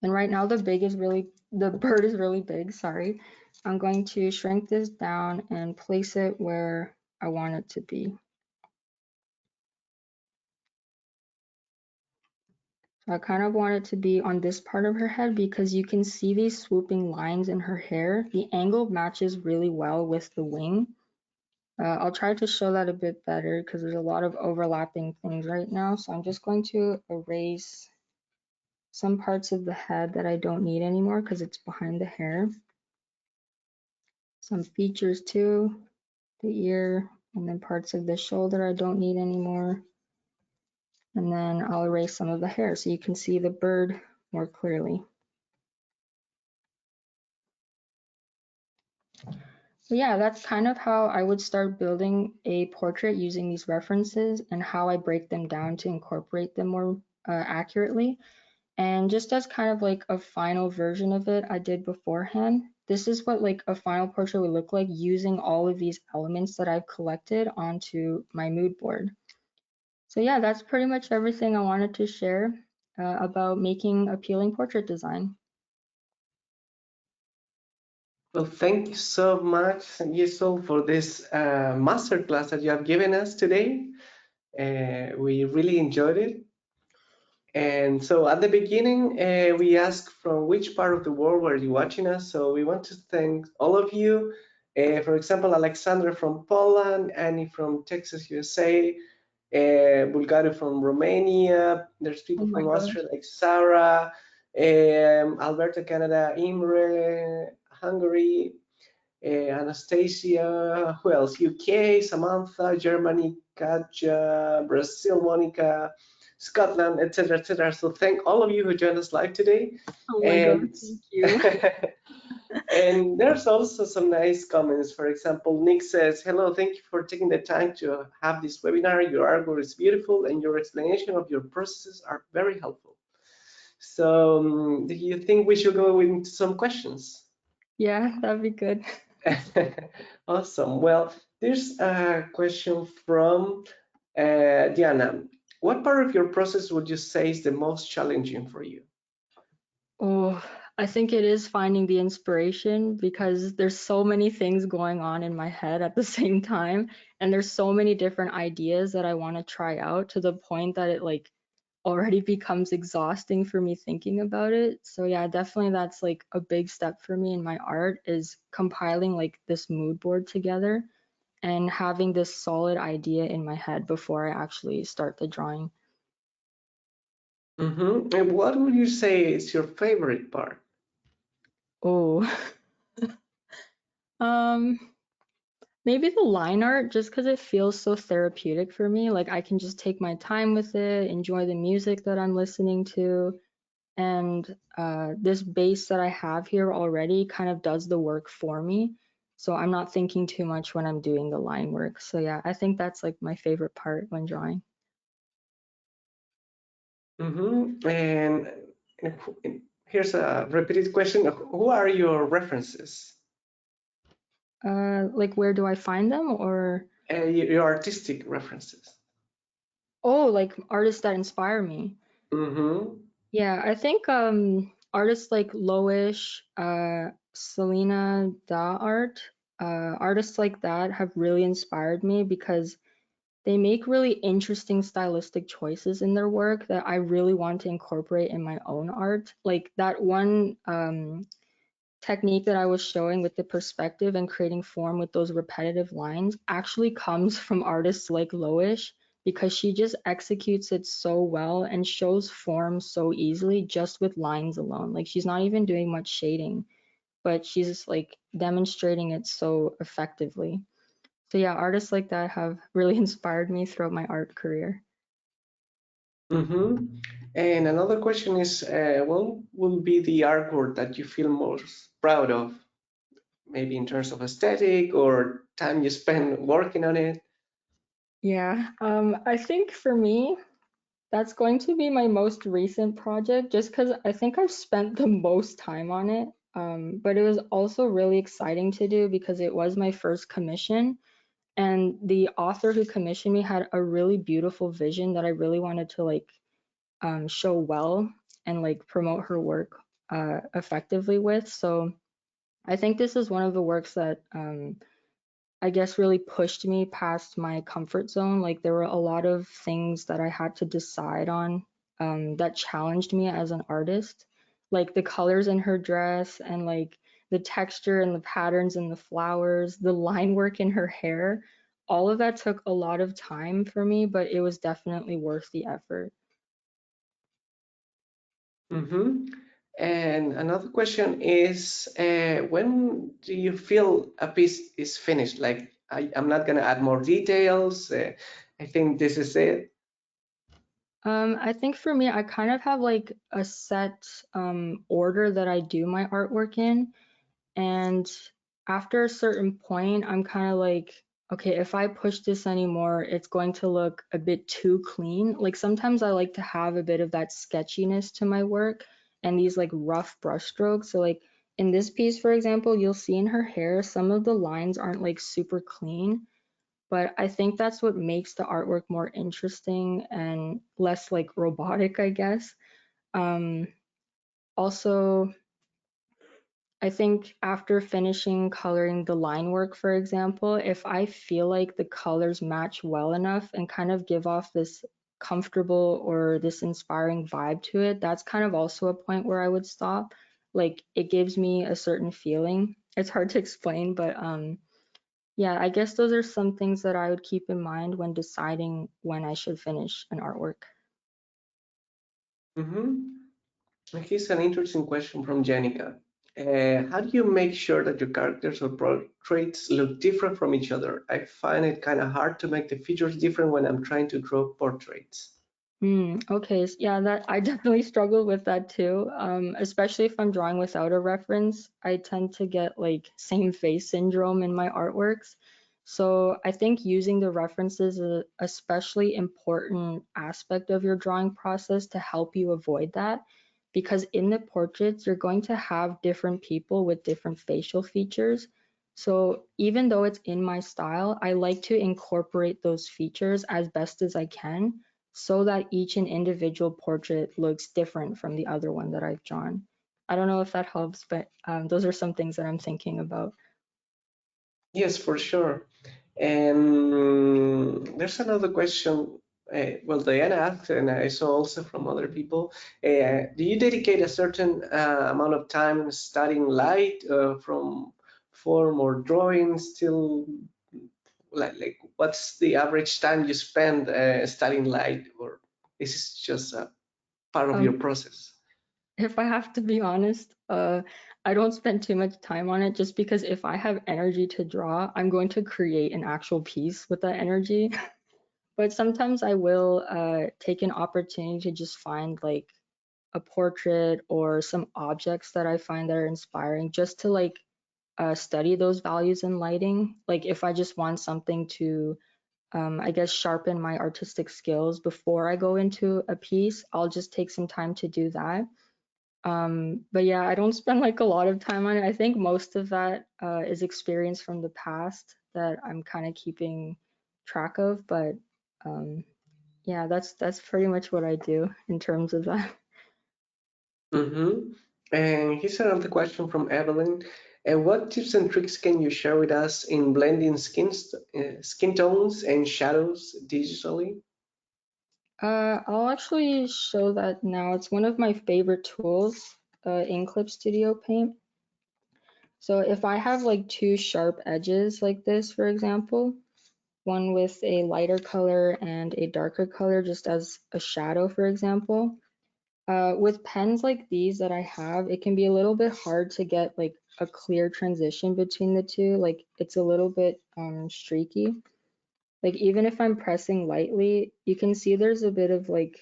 And right now the bird is really big, sorry. I'm going to shrink this down and place it where I want it to be. So I kind of want it to be on this part of her head because you can see these swooping lines in her hair. The angle matches really well with the wing. I'll try to show that a bit better because there's a lot of overlapping things right now. So I'm just going to erase some parts of the head that I don't need anymore because it's behind the hair. Some features too, the ear, and then parts of the shoulder I don't need anymore. And then I'll erase some of the hair so you can see the bird more clearly. So yeah, that's kind of how I would start building a portrait using these references and how I break them down to incorporate them more accurately. And just as kind of like a final version of it I did beforehand, this is what like a final portrait would look like using all of these elements that I've collected onto my mood board. So yeah, that's pretty much everything I wanted to share about making appealing portrait design. Well, thank you so much, Yaesool, for this masterclass that you have given us today. We really enjoyed it. And so at the beginning, we asked from which part of the world were you watching us. So we want to thank all of you. For example, Alexandra from Poland, Annie from Texas, USA, Bulgaria from Romania. There's Oh people my from gosh. Austria like Sarah, Alberta, Canada, Imre, Hungary, Anastasia, who else? UK, Samantha, Germany, Katja, Brazil, Monica, Scotland, etc., etc. So thank all of you who joined us live today. Oh my gosh, And thank you. and there's also some nice comments. For example, Nick says, "Hello, thank you for taking the time to have this webinar. Your artwork is beautiful, and your explanation of your processes are very helpful." So, do you think we should go into some questions? Yeah, that'd be good. Awesome. Well, there's a question from Diana. What part of your process would you say is the most challenging for you? Oh, I think it is finding the inspiration because there's so many things going on in my head at the same time, and there's so many different ideas that I want to try out to the point that it like already becomes exhausting for me thinking about it. So yeah, definitely that's like a big step for me in my art is compiling like this mood board together and having this solid idea in my head before I actually start the drawing. And what would you say is your favorite part? Oh, um, maybe the line art just because it feels so therapeutic for me. Like I can just take my time with it, enjoy the music that I'm listening to, and this base that I have here already kind of does the work for me. So I'm not thinking too much when I'm doing the line work. So yeah, I think that's like my favorite part when drawing. And here's a repeated question. Who are your references? Like where do I find them or Your artistic references. oh, like artists that inspire me. Mm-hmm. Yeah, I think artists like Loish, Selena Da Art, artists like that have really inspired me because they make really interesting stylistic choices in their work that I really want to incorporate in my own art. Like that one technique that I was showing with the perspective and creating form with those repetitive lines actually comes from artists like Loish because she just executes it so well and shows form so easily just with lines alone. Like she's not even doing much shading, but she's just like demonstrating it so effectively. So yeah, artists like that have really inspired me throughout my art career. Mm-hmm. And another question is, what will be the artwork that you feel most proud of? Maybe in terms of aesthetic or time you spend working on it? Yeah, I think for me, that's going to be my most recent project just because I think I've spent the most time on it. But it was also really exciting to do because it was my first commission. And the author who commissioned me had a really beautiful vision that I really wanted to like show well and like promote her work effectively with. So I think this is one of the works that I guess really pushed me past my comfort zone. Like there were a lot of things that I had to decide on that challenged me as an artist, like the colors in her dress and like the texture and the patterns in the flowers, the line work in her hair. All of that took a lot of time for me, but it was definitely worth the effort. Mm-hmm. And another question is, when do you feel a piece is finished? Like, I'm not gonna add more details. I think this is it. I think for me, I kind of have like a set order that I do my artwork in. And after a certain point, I'm kind of like, okay, if I push this anymore, it's going to look a bit too clean. Like sometimes I like to have a bit of that sketchiness to my work and these like rough brush strokes. So like in this piece, for example, you'll see in her hair, some of the lines aren't like super clean, but I think that's what makes the artwork more interesting and less like robotic, I guess. Um, Also, I think after finishing coloring the line work, for example, if I feel like the colors match well enough and kind of give off this comfortable or this inspiring vibe to it, that's kind of also a point where I would stop. Like it gives me a certain feeling. It's hard to explain, but yeah, I guess those are some things that I would keep in mind when deciding when I should finish an artwork. Mm-hmm. Here's an interesting question from Janica. How do you make sure that your characters or portraits look different from each other? I find it kind of hard to make the features different when I'm trying to draw portraits. Okay, yeah, that I definitely struggle with that too. Especially if I'm drawing without a reference, I tend to get like same face syndrome in my artworks. So I think using the references is a especially important aspect of your drawing process to help you avoid that. Because in the portraits, you're going to have different people with different facial features. So even though it's in my style, I like to incorporate those features as best as I can so that each and individual portrait looks different from the other one that I've drawn. I don't know if that helps, but those are some things that I'm thinking about. Yes, for sure. And there's another question. Well, Diana asked, and I saw also from other people. Do you dedicate a certain amount of time studying light from form or drawing? Still, like what's the average time you spend studying light, or is this just a part of your Um, process? if I have to be honest, I don't spend too much time on it just because if I have energy to draw, I'm going to create an actual piece with that energy. But sometimes I will take an opportunity to just find like a portrait or some objects that I find that are inspiring just to like study those values in lighting. Like if I just want something to, I guess, sharpen my artistic skills before I go into a piece, I'll just take some time to do that. But yeah, I don't spend like a lot of time on it. I think most of that is experience from the past that I'm kind of keeping track of. But um, yeah, that's pretty much what I do in terms of that. Mm-hmm. And here's another question from Evelyn. What tips and tricks can you share with us in blending skin tones and shadows digitally? I'll actually show that now. It's one of my favorite tools, in Clip Studio Paint. So if I have like two sharp edges like this, for example, one with a lighter color and a darker color just as a shadow, for example, with pens like these that I have, it can be a little bit hard to get like a clear transition between the two. Like it's a little bit streaky. Like even if I'm pressing lightly, you can see there's a bit of like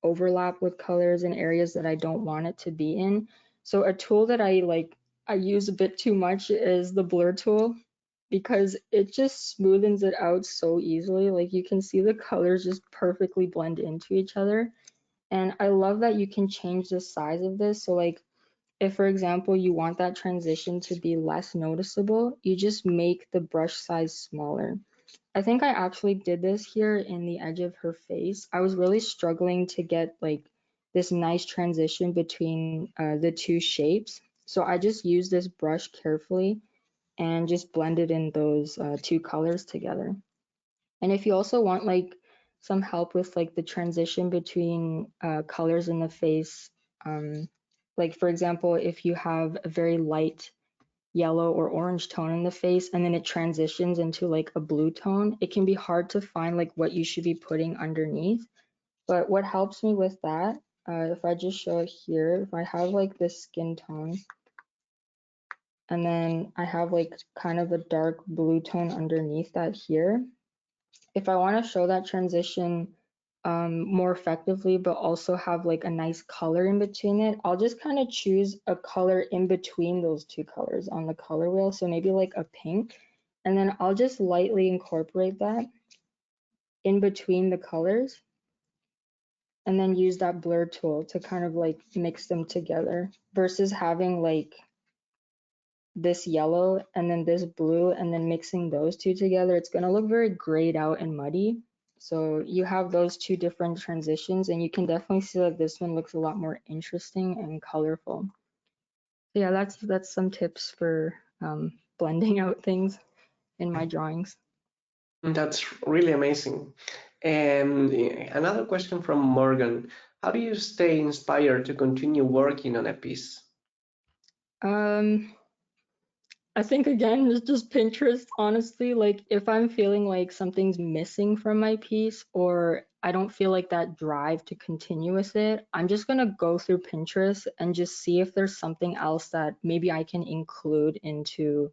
overlap with colors in areas that I don't want it to be in. So a tool that I use a bit too much is the blur tool because it just smoothens it out so easily. Like you can see the colors just perfectly blend into each other. And I love that you can change the size of this. So like if for example you want that transition to be less noticeable, you just make the brush size smaller. I think I actually did this here in the edge of her face. I was really struggling to get like this nice transition between the two shapes. So I just used this brush carefully and just blended in those two colors together. And if you also want like some help with like the transition between colors in the face, like for example, if you have a very light yellow or orange tone in the face and then it transitions into like a blue tone, it can be hard to find like what you should be putting underneath. But what helps me with that, if I just show it here, if I have like this skin tone and then I have like kind of a dark blue tone underneath that here, if I want to show that transition more effectively, but also have like a nice color in between it, I'll just kind of choose a color in between those two colors on the color wheel. So maybe like a pink, and then I'll just lightly incorporate that in between the colors and then use that blur tool to kind of like mix them together versus having like this yellow and then this blue and then mixing those two together, it's going to look very grayed out and muddy. So you have those two different transitions and you can definitely see that this one looks a lot more interesting and colorful. So yeah, that's some tips for blending out things in my drawings. That's really amazing. And another question from Morgan. How do you stay inspired to continue working on a piece? Um, I think again, it's just Pinterest, honestly. Like if I'm feeling like something's missing from my piece or I don't feel like that drive to continue with it, I'm just gonna go through Pinterest and just see if there's something else that maybe I can include into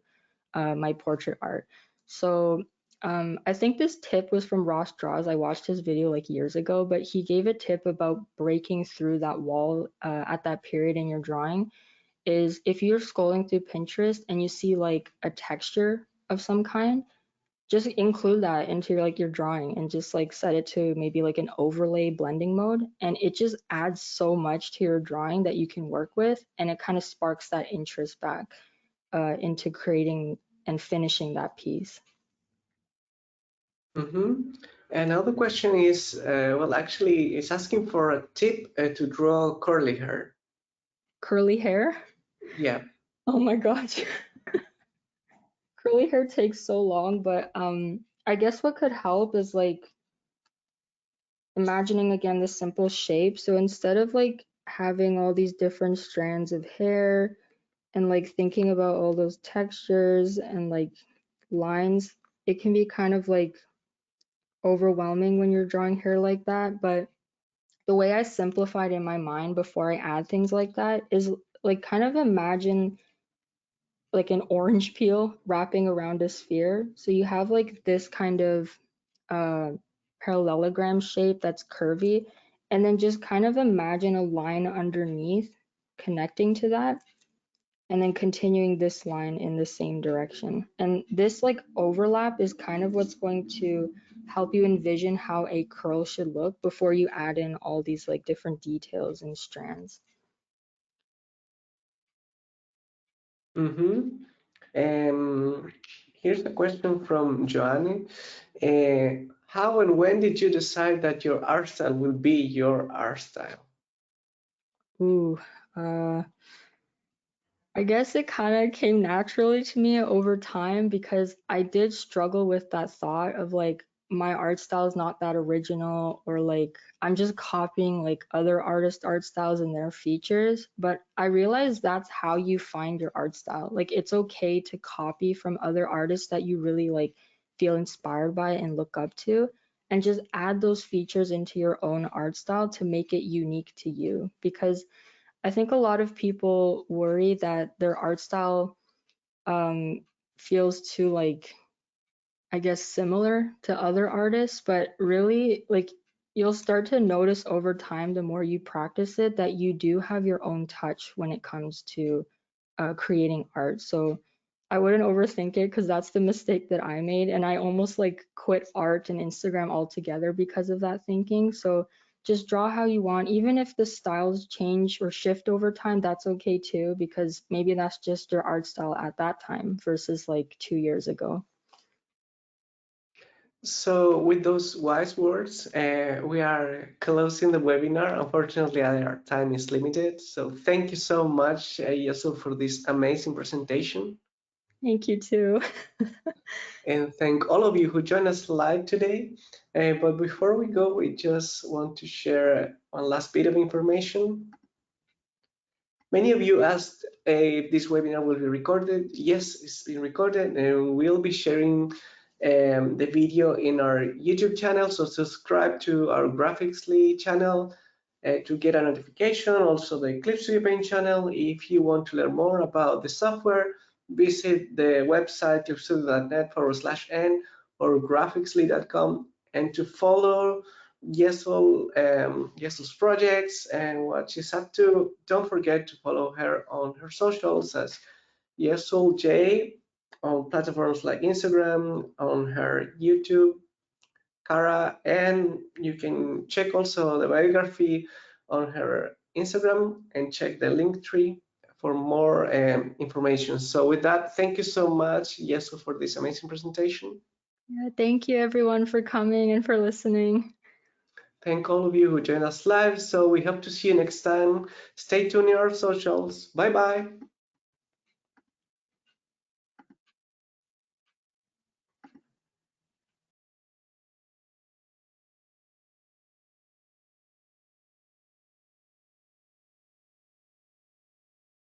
my portrait art. So I think this tip was from Ross Draws. I watched his video like years ago, but he gave a tip about breaking through that wall at that period in your drawing is if you're scrolling through Pinterest and you see like a texture of some kind, just include that into your like your drawing and just like set it to maybe like an overlay blending mode and it just adds so much to your drawing that you can work with and it kind of sparks that interest back into creating and finishing that piece. Mm-hmm. Another question is, well, actually, it's asking for a tip to draw curly hair. Curly hair? Yeah. Oh my gosh. Curly hair takes so long, but I guess what could help is like imagining again the simple shape. So instead of like having all these different strands of hair and like thinking about all those textures and like lines, it can be kind of like overwhelming when you're drawing hair like that. But the way I simplified in my mind before I add things like that is like kind of imagine like an orange peel wrapping around a sphere. So you have like this kind of uh, parallelogram shape that's curvy, and then just kind of imagine a line underneath connecting to that, and then continuing this line in the same direction. And this like overlap is kind of what's going to help you envision how a curl should look before you add in all these like different details and strands. Mm-hmm. Here's a question from Joanne. How and when did you decide that your art style will be your art style? Ooh, uh, I guess it kind of came naturally to me over time because I did struggle with that thought of like my art style is not that original or like I'm just copying like other artists' art styles and their features. But I realized that's how you find your art style. Like it's okay to copy from other artists that you really like feel inspired by and look up to and just add those features into your own art style to make it unique to you because I think a lot of people worry that their art style um, feels too like I guess similar to other artists, but really like you'll start to notice over time the more you practice it that you do have your own touch when it comes to creating art. So I wouldn't overthink it because that's the mistake that I made. And I almost like quit art and Instagram altogether because of that thinking. So just draw how you want. Even if the styles change or shift over time, that's okay too, because maybe that's just your art style at that time versus like 2 years ago. So with those wise words, we are closing the webinar. Unfortunately, our time is limited. So thank you so much, Yaesool, for this amazing presentation. Thank you too. And thank all of you who joined us live today. But before we go, we just want to share one last bit of information. Many of you asked if this webinar will be recorded. Yes, it's been recorded, and we'll be sharing the video in our YouTube channel. So subscribe to our Graphicsly channel to get a notification. Also the Clip Studio Paint channel. If you want to learn more about the software, visit the website clipstudio.net/n or graphicsly.com, and to follow Yaesool's projects and what she's up to. Don't forget to follow her on her socials as yaesoolj on platforms like Instagram, on her YouTube, Cara, and you can check also the biography on her Instagram and check the link tree for more information. So with that, thank you so much, Yaesool, for this amazing presentation. Yeah, thank you everyone for coming and for listening. Thank all of you who joined us live. So we hope to see you next time. Stay tuned in our socials. Bye bye.